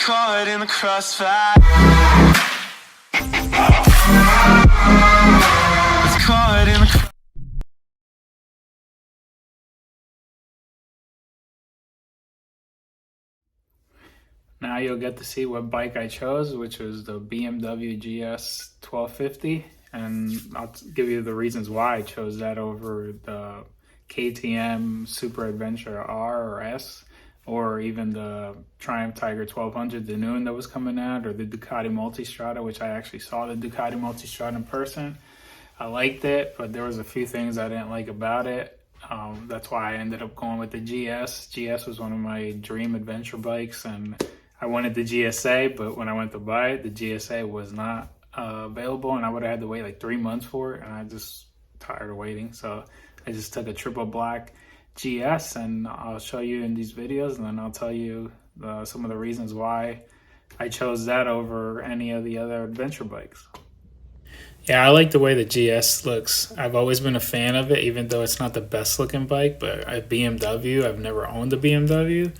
caught in the crossfire. It's caught in the Now you'll get to see what bike I chose, which was the Bmw GS 1250, and I'll give you the reasons why I chose that over the KTM Super Adventure R or S, or even the Triumph Tiger 1200, the new one that was coming out, or the Ducati Multistrada, which I actually saw the Ducati Multistrada in person. I liked it, but there was a few things I didn't like about it. That's why I ended up going with the GS. GS was one of my dream adventure bikes, and I wanted the GSA, but when I went to buy it, the GSA was not available, and I would have had to wait like 3 months for it, and I just tired of waiting. So I just took a triple black GS, and I'll show you in these videos, and then I'll tell you some of the reasons why I chose that over any of the other adventure bikes. Yeah, I like the way the GS looks. I've always been a fan of it, even though it's not the best looking bike, but at BMW, I've never owned a BMW.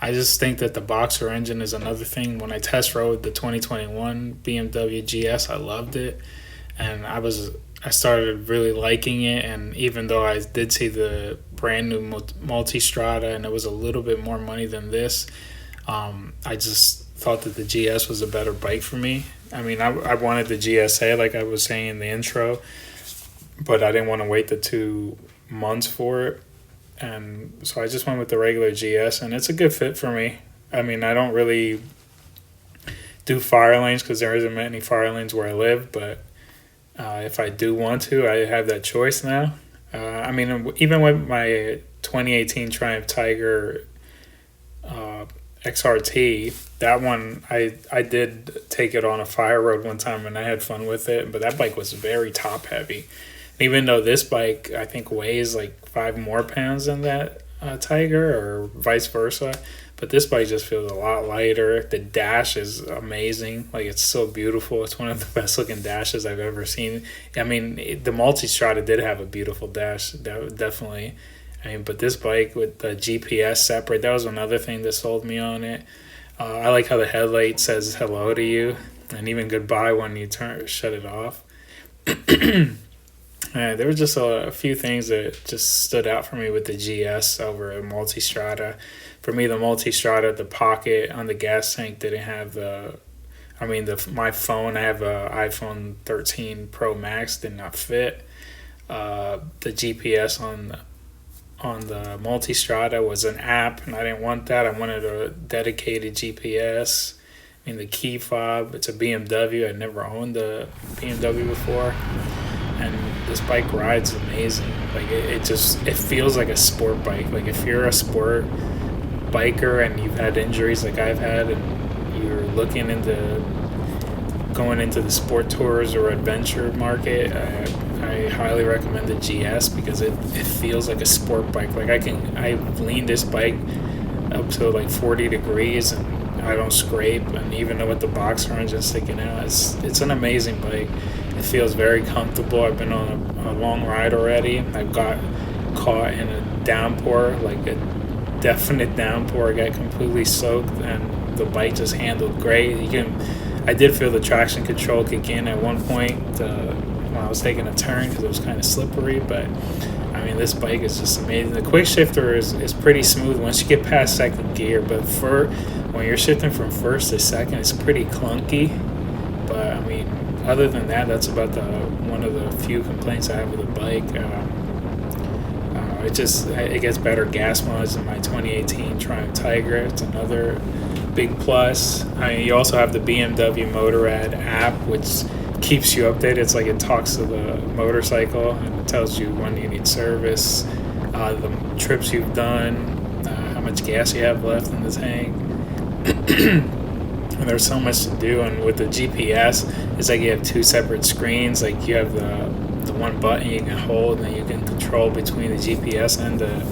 I just think that the boxer engine is another thing. When I test rode the 2021 BMW GS, I loved it, and I started really liking it. And even though I did see the brand new Multistrada and it was a little bit more money than this, I just thought that the GS was a better bike for me. I mean, I wanted the GSA, like I was saying in the intro, but I didn't want to wait the 2 months for it. And so I just went with the regular GS, and it's a good fit for me. I mean, I don't really do fire lanes because there isn't many fire lanes where I live, but if I do want to, I have that choice now. I mean, even with my 2018 Triumph Tiger XRT, that one, I did take it on a fire road one time, and I had fun with it, but that bike was very top heavy. Even though this bike, I think, weighs like 5 more pounds than that Tiger, or vice versa, but this bike just feels a lot lighter. The dash is amazing. Like, it's so beautiful. It's one of the best looking dashes I've ever seen. I mean, the Multistrada did have a beautiful dash, definitely. I mean, but this bike with the GPS separate, that was another thing that sold me on it. I like how the headlight says hello to you, and even goodbye when you shut it off. There were just a few things that just stood out for me with the GS over a Multistrada. For me, the Multistrada, the pocket on the gas tank didn't have my phone, I have an iPhone 13 Pro Max, did not fit. The GPS on the Multistrada was an app, and I didn't want that. I wanted a dedicated GPS. I mean, the key fob, it's a BMW. I'd never owned a BMW before. And this bike rides amazing. Like, it feels like a sport bike. Like, if you're a sport biker and you've had injuries like I've had, and you're looking into going into the sport tours or adventure market, I highly recommend the GS because it feels like a sport bike. Like, I've leaned this bike up to like 40 degrees and I don't scrape, and even with the boxer engine sticking out, it's an amazing bike. It feels very comfortable. I've been on a long ride already. I got caught in a downpour, like a definite downpour. I got completely soaked, and the bike just handled great. I did feel the traction control kick in at one point when I was taking a turn because it was kind of slippery, but I mean, this bike is just amazing. The quick shifter is pretty smooth once you get past second gear, but when you're shifting from first to second, it's pretty clunky. But I mean, other than that, that's about one of the few complaints I have with the bike. It gets better gas mileage than my 2018 Triumph Tiger. It's another big plus. I mean, you also have the BMW Motorrad app, which keeps you updated. It's like it talks to the motorcycle and it tells you when you need service, the trips you've done, how much gas you have left in the tank. And there's so much to do. And with the GPS, it's like you have 2 separate screens. Like, you have the one button you can hold, and you can control between the GPS and the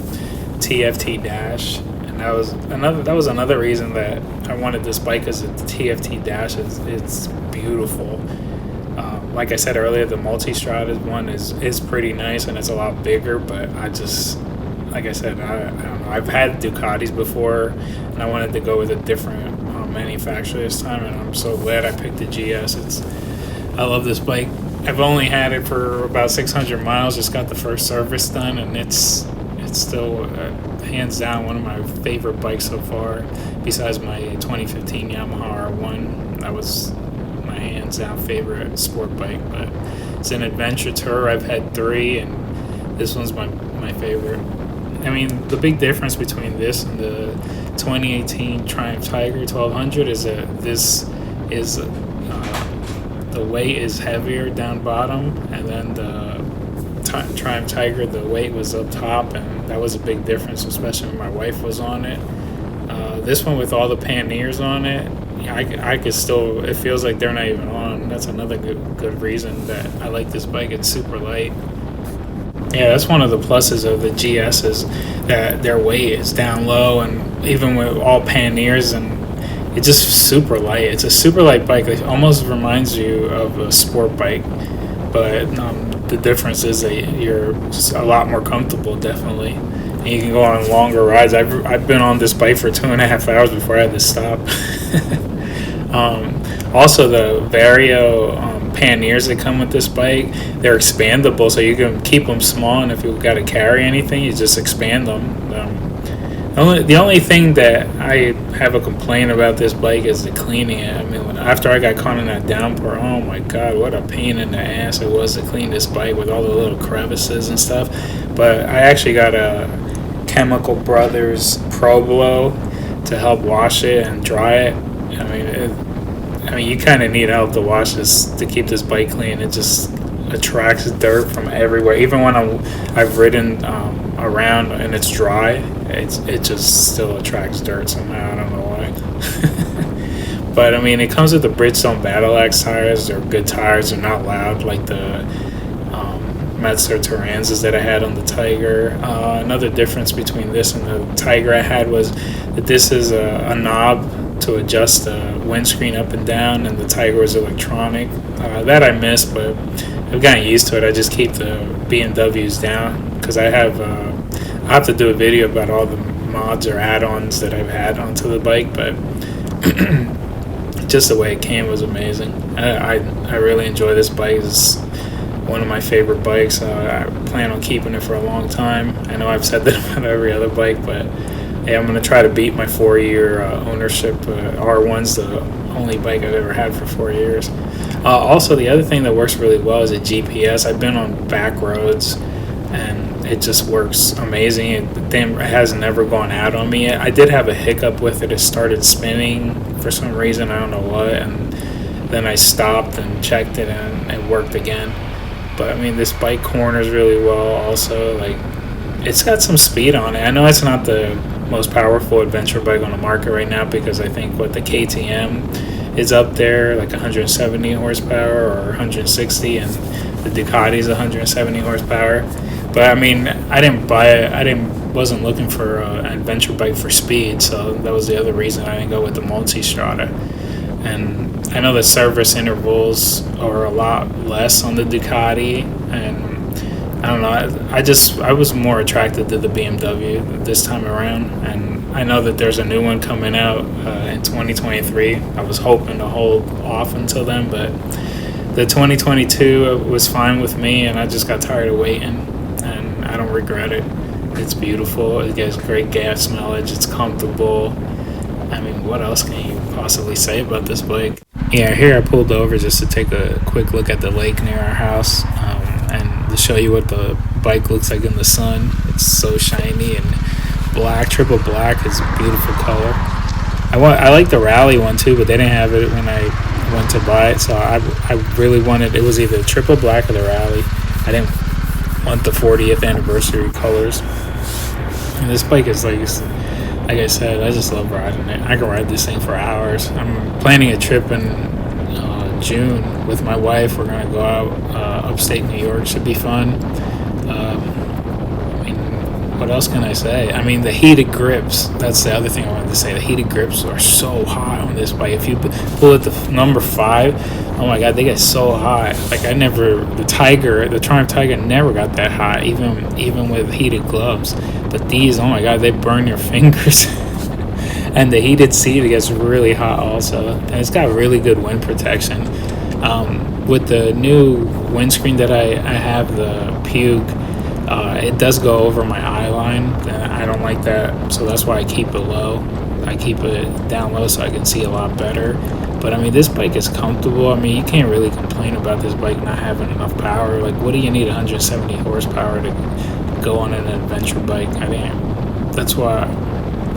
TFT dash. And that was another reason that I wanted this bike, because the TFT dash it's beautiful. Like I said earlier, the Multistrada one is pretty nice, and it's a lot bigger, but like I said, I don't know. I've had Ducatis before, and I wanted to go with a different manufacturer this time, and I'm so glad I picked the GS. I love this bike. I've only had it for about 600 miles. Just got the first service done, and it's still hands down one of my favorite bikes so far. Besides my 2015 Yamaha R1, that was my hands down favorite sport bike. But it's an adventure tour. I've had 3, and this one's my favorite. I mean, the big difference between this and the 2018 Triumph Tiger 1200 is that this is the weight is heavier down bottom, and then the Triumph Tiger, the weight was up top, and that was a big difference, especially when my wife was on it. This one with all the panniers on it, I could still, it feels like they're not even on. That's another good reason that I like this bike. It's super light. Yeah, that's one of the pluses of the GS is that their weight is down low, and even with all panniers, and it's just super light. It's a super light bike. It almost reminds you of a sport bike, but the difference is that you're a lot more comfortable, definitely. And you can go on longer rides. I've been on this bike for 2.5 hours before I had to stop. Also, the Vario panniers that come with this bike, they're expandable, so you can keep them small, and if you've got to carry anything, you just expand them. The only thing that I have a complaint about this bike is the cleaning it. I mean, after I got caught in that downpour, oh my god, what a pain in the ass it was to clean this bike with all the little crevices and stuff. But I actually got a Chemical Brothers Pro Blow to help wash it and dry it. I mean, you kind of need help to wash this, to keep this bike clean. It just attracts dirt from everywhere. Even when I've ridden around and it's dry, it just still attracts dirt somehow. I don't know why. But I mean, it comes with the Bridgestone Battle Axe tires. They're good tires. They're not loud like the Metzer Turanzas that I had on the Tiger. Another difference between this and the Tiger I had was that this is a knob to adjust the windscreen up and down, and the Tiger was electronic. That I miss, but I've gotten used to it. I just keep the BMWs down because I have to do a video about all the mods or add-ons that I've had onto the bike, but just the way it came was amazing. I really enjoy this bike. It's one of my favorite bikes. I plan on keeping it for a long time. I know I've said that about every other bike, but yeah, I'm going to try to beat my 4-year ownership. R1's the only bike I've ever had for 4 years. Also, the other thing that works really well is a GPS. I've been on back roads, and it just works amazing. It has never gone out on me. I did have a hiccup with it. It started spinning for some reason. I don't know what. And then I stopped and checked it, and it worked again. But, I mean, this bike corners really well also. Like, it's got some speed on it. I know it's not the most powerful adventure bike on the market right now, because I think the KTM is up there, like 170 horsepower or 160, and the Ducati's 170 horsepower. But I mean, I didn't buy it. Wasn't looking for an adventure bike for speed, so that was the other reason I didn't go with the Multistrada. And I know the service intervals are a lot less on the Ducati, and I don't know. I was more attracted to the BMW this time around, and I know that there's a new one coming out in 2023. I was hoping to hold off until then, but the 2022 was fine with me, and I just got tired of waiting, and I don't regret it. It's beautiful. It gets great gas mileage. It's comfortable. I mean, what else can you possibly say about this bike? Yeah, here I pulled over just to take a quick look at the lake near our house, and to show you what the bike looks like in the sun. It's so shiny and black, triple black. It's a beautiful color. I like the Rally one too, but they didn't have it when I went to buy it, so I really wanted, it was either triple black or the Rally. I didn't want the 40th anniversary colors. And this bike is like I said, I just love riding it. I can ride this thing for hours. I'm planning a trip in June with my wife. We're gonna go out upstate New York. Should be fun. I mean, what else can I say? I mean, the heated grips. That's the other thing I wanted to say. The heated grips are so hot on this bike. If you pull it to number 5, oh my god, they get so hot. Like the Triumph Tiger never got that hot, even with heated gloves. But these, oh my god, they burn your fingers. And the heated seat, it gets really hot also. And it's got really good wind protection. With the new windscreen that I have, the Puke, it does go over my eye line. I don't like that, so that's why I keep it low. I keep it down low so I can see a lot better. But I mean, this bike is comfortable. I mean, you can't really complain about this bike not having enough power. Like, what do you need 170 horsepower to go on an adventure bike? I mean, that's why,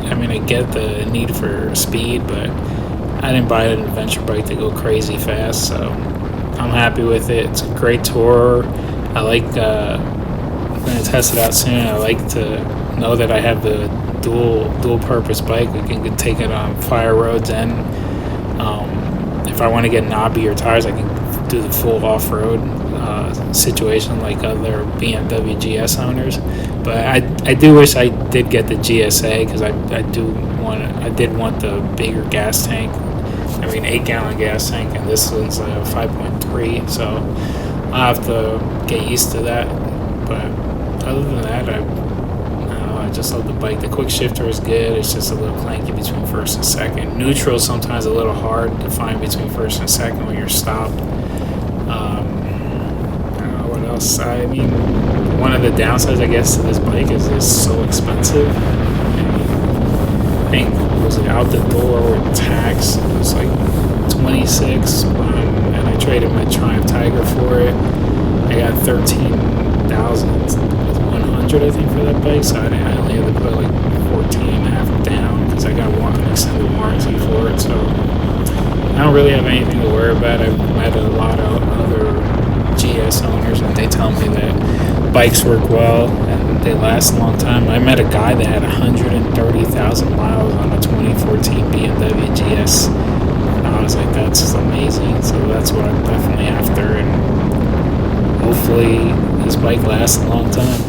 I mean, I get the need for speed, but I didn't buy an adventure bike to go crazy fast, so I'm happy with it. It's a great tourer. I like, I'm going to test it out soon. I like to know that I have the dual purpose bike. We can take it on fire roads, and if I want to get knobbier tires, I can do the full off-road situation like other BMW GS owners. But I do wish I did get the GSA, because I did want the bigger gas tank. I mean, 8-gallon gas tank, and this one's 5.3, so I'll have to get used to that. But other than that, I just love the bike. The quick shifter is good. It's just a little clanky between first and second. Neutral is sometimes a little hard to find between first and second when you're stopped. I don't know what else. I mean, one of the downsides, I guess, to this bike is it's so expensive. I think, was it out the door with tax? It was like $26, and I traded my Triumph Tiger for it. I got $13,100, I think, for that bike, so I only had to put like 14.5 down because I got one extended warranty for it. So I don't really have anything to worry about. I've met a lot of other GS owners, and they tell me that bikes work well and they last a long time. I met a guy that had 130,000 miles on a 2014 BMW GS. I was like, that's amazing. So that's what I'm definitely after, and hopefully this bike lasts a long time.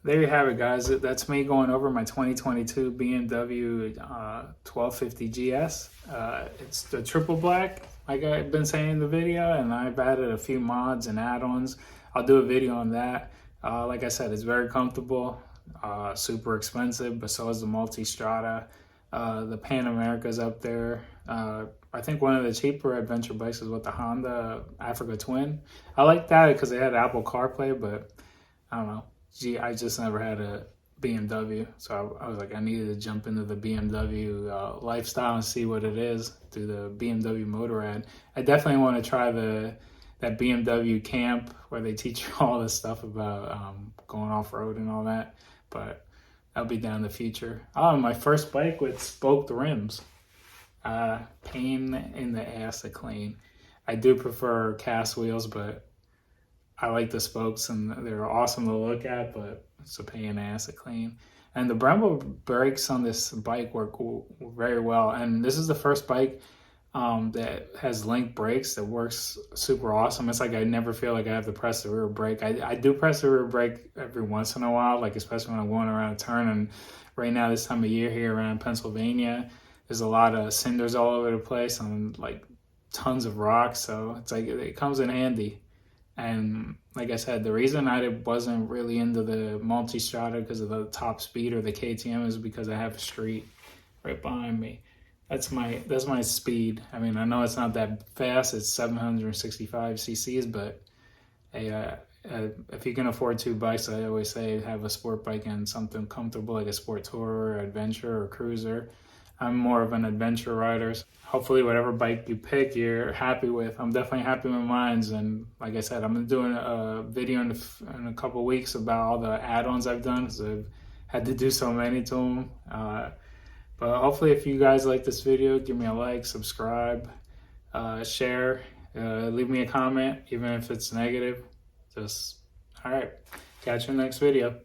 There you have it, guys. That's me going over my 2022 BMW 1250 GS. It's the triple black, like I've been saying in the video, and I've added a few mods and add-ons. I'll do a video on that. Like I said, it's very comfortable, super expensive, but so is the Multistrada. The Pan America's up there. I think one of the cheaper adventure bikes is with the Honda Africa Twin. I like that because they had Apple CarPlay, but I don't know. I just never had a BMW, so I was like, I needed to jump into the BMW lifestyle and see what it is through the BMW Motorrad. I definitely want to try that BMW camp where they teach you all this stuff about going off-road and all that, but that'll be down in the future. Oh, my first bike with spoked rims. Pain in the ass to clean. I do prefer cast wheels, but I like the spokes and they're awesome to look at, but it's a pain in the ass to clean. And the Brembo brakes on this bike work very well. And this is the first bike that has link brakes that works super awesome. It's like I never feel like I have to press the rear brake. I do press the rear brake every once in a while, like especially when I'm going around a turn. And right now, this time of year here around Pennsylvania, there's a lot of cinders all over the place and like tons of rocks. So it's like it comes in handy. And like I said, the reason I wasn't really into the Multistrada because of the top speed or the KTM is because I have a street right behind me. That's my speed. I mean, I know it's not that fast. It's 765 cc's, but hey, if you can afford two bikes, I always say have a sport bike and something comfortable like a sport tourer, or adventure, or cruiser. I'm more of an adventure rider. Hopefully whatever bike you pick, you're happy with. I'm definitely happy with mine. And like I said, I'm doing a video in a couple weeks about all the add-ons I've done because I've had to do so many to them. But hopefully if you guys like this video, give me a like, subscribe, share, leave me a comment, even if it's negative. All right, catch you in the next video.